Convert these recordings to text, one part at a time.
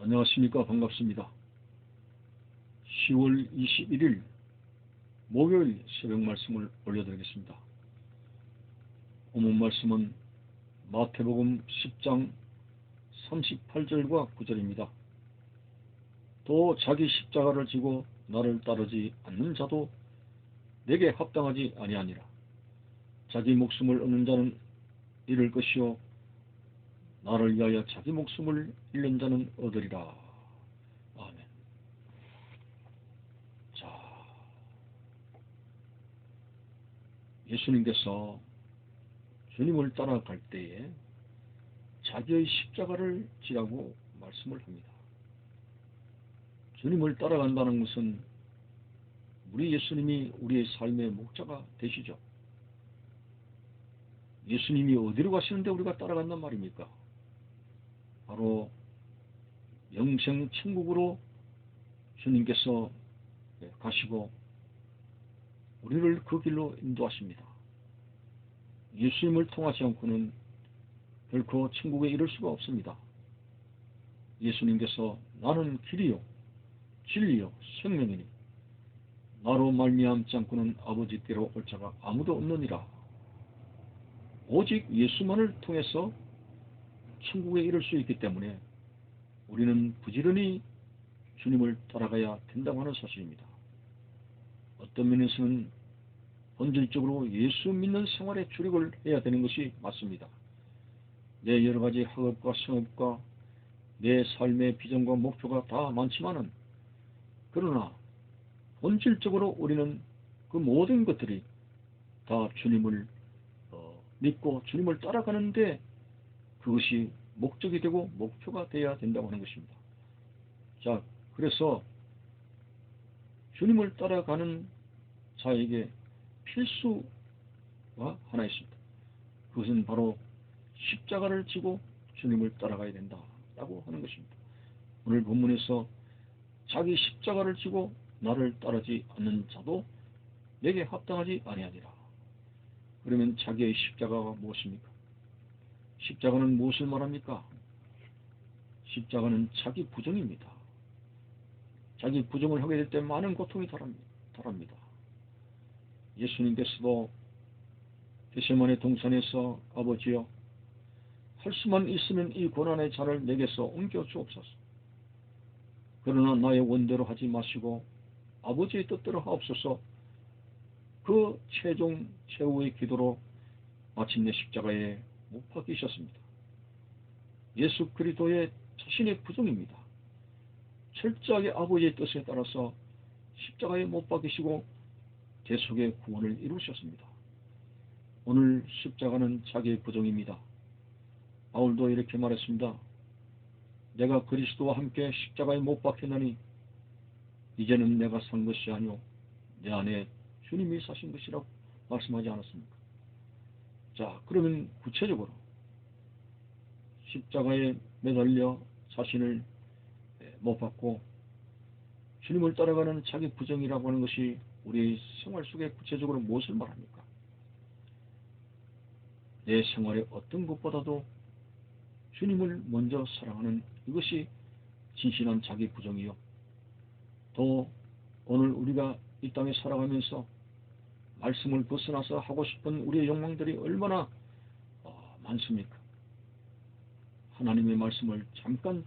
안녕하십니까. 반갑습니다. 10월 21일 목요일 새벽 말씀을 올려드리겠습니다. 오늘 말씀은 마태복음 10장 38절과 9절입니다. 또 자기 십자가를 지고 나를 따르지 않는 자도 내게 합당하지 아니하니라. 자기 목숨을 얻는 자는 잃을 것이요 나를 위하여 자기 목숨을 잃는 자는 얻으리라. 아멘. 자, 예수님께서 주님을 따라갈 때에 자기의 십자가를 지라고 말씀을 합니다. 주님을 따라간다는 것은 우리 예수님이 우리의 삶의 목자가 되시죠. 예수님이 어디로 가시는데 우리가 따라간단 말입니까? 바로 영생 천국으로 주님께서 가시고 우리를 그 길로 인도하십니다. 예수님을 통하지 않고는 결코 천국에 이를 수가 없습니다. 예수님께서 나는 길이요 진리요 생명이니 나로 말미암지 않고는 아버지께로 올 자가 아무도 없느니라. 오직 예수만을 통해서 천국에 이를 수 있기 때문에 우리는 부지런히 주님을 따라가야 된다고 하는 사실입니다. 어떤 면에서는 본질적으로 예수 믿는 생활에 주력을 해야 되는 것이 맞습니다. 내 여러 가지 학업과 성업과 내 삶의 비전과 목표가 다 많지만은 그러나 본질적으로 우리는 그 모든 것들이 다 주님을 믿고 주님을 따라가는데 그것이 목적이 되고 목표가 되어야 된다고 하는 것입니다. 자, 그래서 주님을 따라가는 자에게 필수가 하나 있습니다. 그것은 바로 십자가를 지고 주님을 따라가야 된다라고 하는 것입니다. 오늘 본문에서 자기 십자가를 지고 나를 따르지 않는 자도 내게 합당하지 아니하니라. 그러면 자기의 십자가가 무엇입니까? 십자가는 무엇을 말합니까? 십자가는 자기 부정입니다. 자기 부정을 하게 될 때 많은 고통이 달합니다. 예수님께서도 겟세마네 동산에서 아버지여 할 수만 있으면 이 고난의 잔을 내게서 옮겨 주옵소서. 그러나 나의 원대로 하지 마시고 아버지의 뜻대로 하옵소서. 그 최후의 기도로 마침내 십자가에 못 박히셨습니다. 예수 그리스도의 자신의 부정입니다. 철저하게 아버지의 뜻에 따라서 십자가에 못 박히시고 대속의 구원을 이루셨습니다. 오늘 십자가는 자기의 부정입니다. 바울도 이렇게 말했습니다. 내가 그리스도와 함께 십자가에 못 박혔나니 이제는 내가 산 것이 아니오 내 안에 주님이 사신 것이라고 말씀하지 않았습니까? 자, 그러면 구체적으로 십자가에 매달려 자신을 못 박고 주님을 따라가는 자기 부정이라고 하는 것이 우리 생활 속에 구체적으로 무엇을 말합니까? 내 생활의 어떤 것보다도 주님을 먼저 사랑하는 이것이 진실한 자기 부정이요. 또 오늘 우리가 이 땅에 살아가면서 말씀을 벗어나서 하고 싶은 우리의 욕망들이 얼마나 많습니까? 하나님의 말씀을 잠깐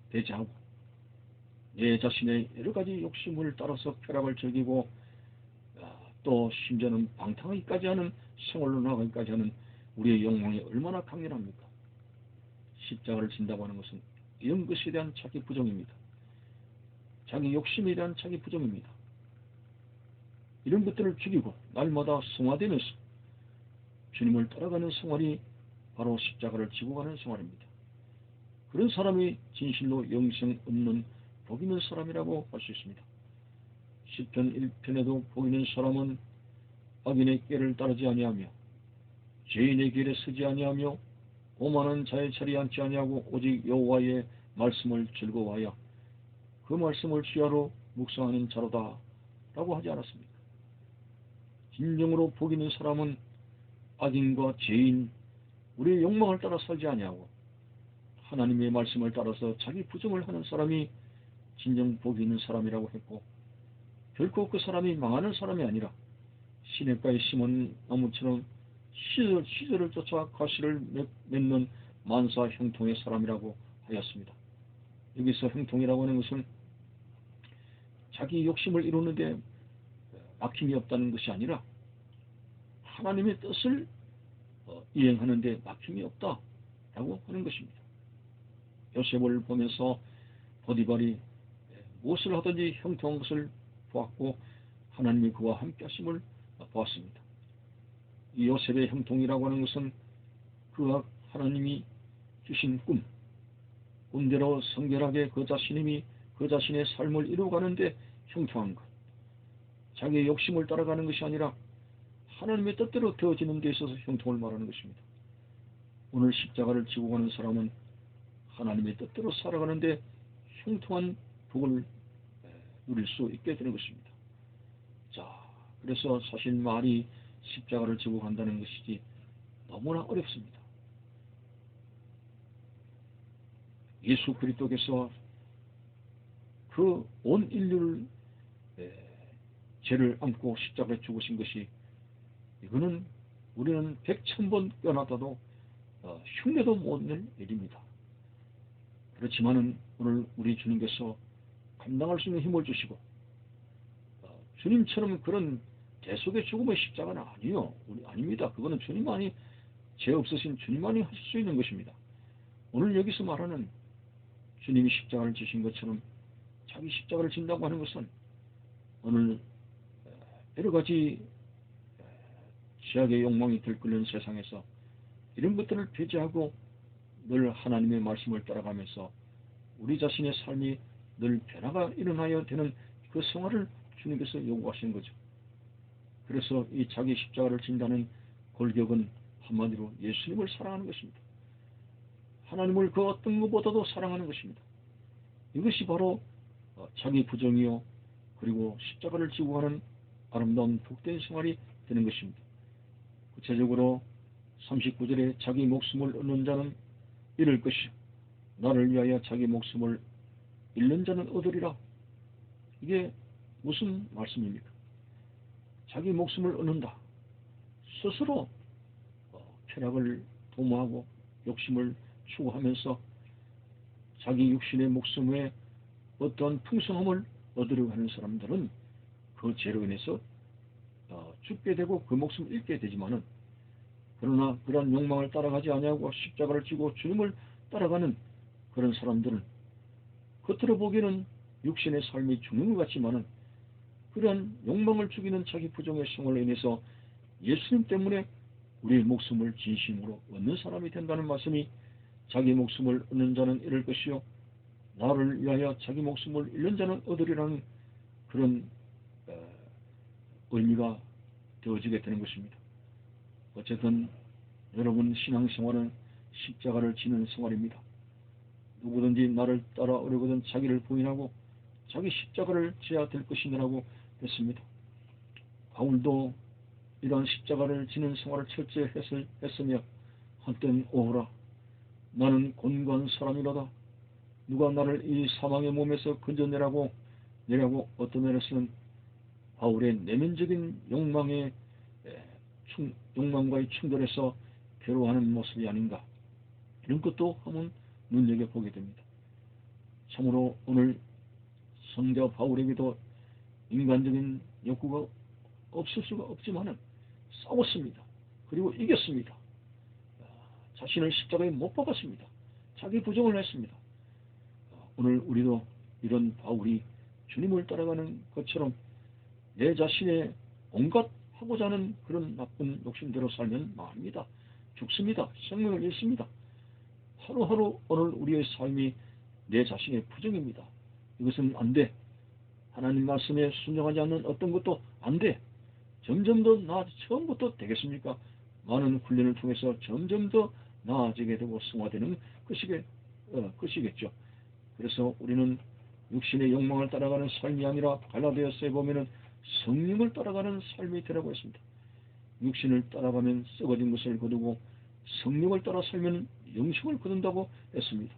배제하고 내 자신의 여러 가지 욕심을 따라서 쾌락을 즐기고 또 심지어는 방탕하기까지 하는 생활로 나가기까지 하는 우리의 욕망이 얼마나 강렬합니까? 십자가를 진다고 하는 것은 이런 것에 대한 자기 부정입니다. 자기 욕심에 대한 자기 부정입니다. 이런 것들을 죽이고 날마다 성화되면서 주님을 따라가는 생활이 바로 십자가를 지고 가는 생활입니다. 그런 사람이 진실로 영생 없는 복 있는 사람이라고 할 수 있습니다. 시편 1편에도 복 있는 사람은 악인의 길을 따르지 아니하며 죄인의 길에 서지 아니하며 오만한 자의 자리에 앉지 아니하고 오직 여호와의 말씀을 즐거워하여 그 말씀을 주야로 묵상하는 자로다 라고 하지 않았습니까? 진정으로 복 있는 사람은 악인과 죄인, 우리의 욕망을 따라 살지 아니하고 하나님의 말씀을 따라서 자기 부정을 하는 사람이 진정 복이 있는 사람이라고 했고, 결코 그 사람이 망하는 사람이 아니라 시냇가에 심은 나무처럼 시절을 쫓아 가시를 맺는 만사 형통의 사람이라고 하였습니다. 여기서 형통이라고 하는 것은 자기 욕심을 이루는데 막힘이 없다는 것이 아니라 하나님의 뜻을 이행하는 데 막힘이 없다라고 하는 것입니다. 요셉을 보면서 보디발이 무엇을 하든지 형통한 것을 보았고 하나님이 그와 함께 하심을 보았습니다. 이 요셉의 형통이라고 하는 것은 그가 하나님이 주신 꿈대로 성결하게 그 자신의 삶을 이루어가는데 형통한 것, 자기의 욕심을 따라가는 것이 아니라 하나님의 뜻대로 되어지는 데 있어서 형통을 말하는 것입니다. 오늘 십자가를 지고 가는 사람은 하나님의 뜻대로 살아가는데 형통한 복을 누릴 수 있게 되는 것입니다. 자, 그래서 사실 말이 십자가를 지고 간다는 것이지 너무나 어렵습니다. 예수 그리스도께서 그 온 인류를 죄를 안고 십자가에 죽으신 것이, 이거는 우리는 100,000번 깨어났다도 흉내도 못 낼 일입니다. 그렇지만은 오늘 우리 주님께서 감당할 수 있는 힘을 주시고, 주님처럼 그런 대속의 죽음의 십자가는 아니요, 아닙니다. 그거는 주님만이, 죄 없으신 주님만이 하실 수 있는 것입니다. 오늘 여기서 말하는 주님이 십자가를 지신 것처럼 자기 십자가를 진다고 하는 것은 오늘 여러 가지 죄악의 욕망이 들끓는 세상에서 이런 것들을 배제하고 늘 하나님의 말씀을 따라가면서 우리 자신의 삶이 늘 변화가 일어나야 되는 그 생활을 주님께서 요구하시는 거죠. 그래서 이 자기 십자가를 진다는 골격은 한마디로 예수님을 사랑하는 것입니다. 하나님을 그 어떤 것보다도 사랑하는 것입니다. 이것이 바로 자기 부정이요, 그리고 십자가를 지고 가는 아름다운 복된 생활이 되는 것입니다. 구체적으로 39절에 자기 목숨을 얻는 자는 잃을 것이요, 나를 위하여 자기 목숨을 잃는 자는 얻으리라. 이게 무슨 말씀입니까? 자기 목숨을 얻는다. 스스로 쾌락을 도모하고 욕심을 추구하면서 자기 육신의 목숨에 어떠한 풍성함을 얻으려고 하는 사람들은 그 죄로 인해서 죽게 되고 그 목숨을 잃게 되지만은, 그러나 그러한 욕망을 따라가지 아니하고 십자가를 지고 주님을 따라가는 그런 사람들은 겉으로 보기에는 육신의 삶이 죽는 것 같지만은 그러한 욕망을 죽이는 자기 부정의 생활로 인해서 예수님 때문에 우리의 목숨을 진심으로 얻는 사람이 된다는 말씀이, 자기 목숨을 얻는 자는 잃을 것이요, 나를 위하여 자기 목숨을 잃는 자는 얻으리라는 그런 의미가 되어지게 되는 것입니다. 어쨌든 여러분, 신앙생활은 십자가를 지는 생활입니다. 누구든지 나를 따라오려거든 자기를 부인하고 자기 십자가를 져야 될 것이니라고 했습니다. 바울도 이러한 십자가를 지는 생활을 철저히 했으며 한때는 오호라, 나는 곤고한 사람이로다, 누가 나를 이 사망의 몸에서 건져내라고 어떤 면에서는 바울의 내면적인 욕망과의 충돌에서 괴로워하는 모습이 아닌가, 이런 것도 한번 눈여겨보게 됩니다. 참으로 오늘 성자 바울에게도 인간적인 욕구가 없을 수가 없지만은 싸웠습니다. 그리고 이겼습니다. 자신을 십자가에 못 박았습니다. 자기 부정을 했습니다. 오늘 우리도 이런 바울이 주님을 따라가는 것처럼 내 자신의 온갖 하고자 하는 그런 나쁜 욕심대로 살면 망합니다. 죽습니다. 생명을 잃습니다. 하루하루 오늘 우리의 삶이 내 자신의 부정입니다. 이것은 안 돼. 하나님 말씀에 순종하지 않는 어떤 것도 안 돼. 점점 더 처음부터 되겠습니까? 많은 훈련을 통해서 점점 더 나아지게 되고 승화되는 것이겠죠. 그래서 우리는 육신의 욕망을 따라가는 삶이 아니라 갈라디아서에 보면은 성령을 따라가는 삶이 되라고 했습니다. 육신을 따라가면 썩어진 것을 거두고 성령을 따라 살면 영생을 거둔다고 했습니다.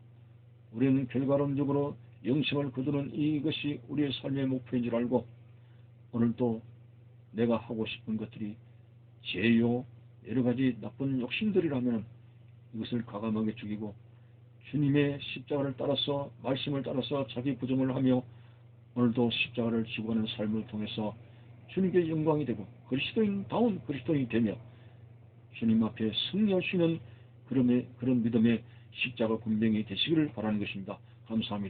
우리는 결과론적으로 영생을 거두는 이것이 우리의 삶의 목표인 줄 알고 오늘도 내가 하고 싶은 것들이 죄요 여러 가지 나쁜 욕심들이라면 이것을 과감하게 죽이고 주님의 십자가를 따라서 말씀을 따라서 자기 부정을 하며 오늘도 십자가를 지고 가는 삶을 통해서 주님께 영광이 되고 그리스도인다운 그리스도인이 되며 주님 앞에 승리할 수 있는 그런 믿음의 십자가 군병이 되시기를 바라는 것입니다. 감사합니다.